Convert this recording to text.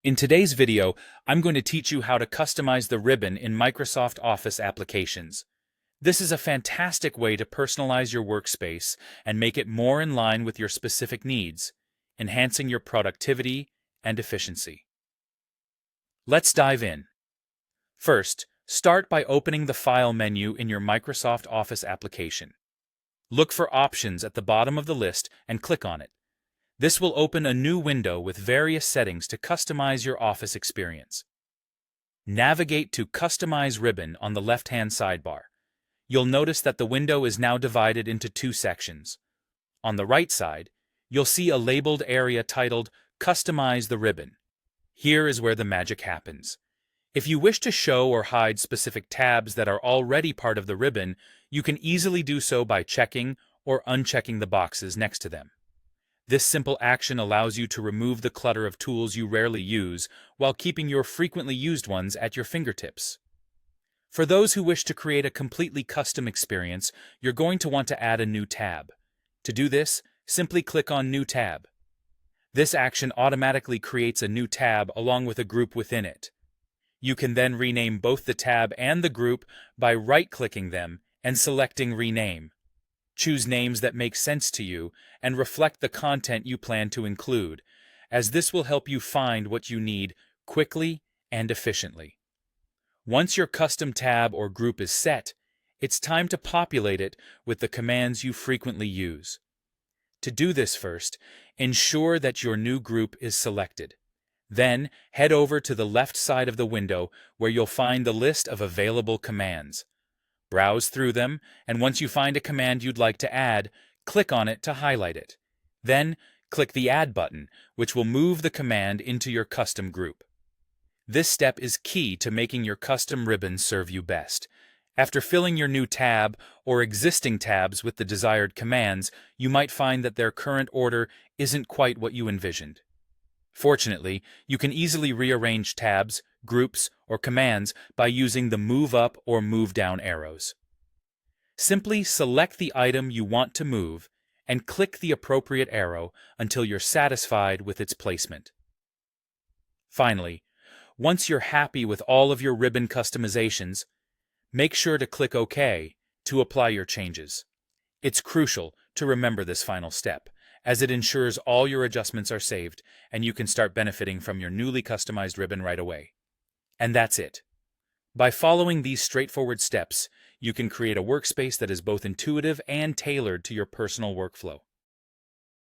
In today's video, I'm going to teach you how to customize the ribbon in Microsoft Office applications. This is a fantastic way to personalize your workspace and make it more in line with your specific needs, enhancing your productivity and efficiency. Let's dive in. First, start by opening the File menu in your Microsoft Office application. Look for Options at the bottom of the list and click on it. This will open a new window with various settings to customize your Office experience. Navigate to Customize Ribbon on the left-hand sidebar. You'll notice that the window is now divided into two sections. On the right side, you'll see a labeled area titled Customize the Ribbon. Here is where the magic happens. If you wish to show or hide specific tabs that are already part of the ribbon, you can easily do so by checking or unchecking the boxes next to them. This simple action allows you to remove the clutter of tools you rarely use while keeping your frequently used ones at your fingertips. For those who wish to create a completely custom experience, you're going to want to add a new tab. To do this, simply click on New Tab. This action automatically creates a new tab along with a group within it. You can then rename both the tab and the group by right-clicking them and selecting Rename. Choose names that make sense to you and reflect the content you plan to include, as this will help you find what you need quickly and efficiently. Once your custom tab or group is set, it's time to populate it with the commands you frequently use. To do this first, ensure that your new group is selected. Then, head over to the left side of the window where you'll find the list of available commands. Browse through them, and once you find a command you'd like to add, click on it to highlight it. Then, click the Add button, which will move the command into your custom group. This step is key to making your custom ribbon serve you best. After filling your new tab or existing tabs with the desired commands, you might find that their current order isn't quite what you envisioned. Fortunately, you can easily rearrange tabs, groups, or commands by using the Move Up or Move Down arrows. Simply select the item you want to move and click the appropriate arrow until you're satisfied with its placement. Finally, once you're happy with all of your ribbon customizations, make sure to click OK to apply your changes. It's crucial to remember this final step, as it ensures all your adjustments are saved and you can start benefiting from your newly customized ribbon right away. And that's it. By following these straightforward steps, you can create a workspace that is both intuitive and tailored to your personal workflow.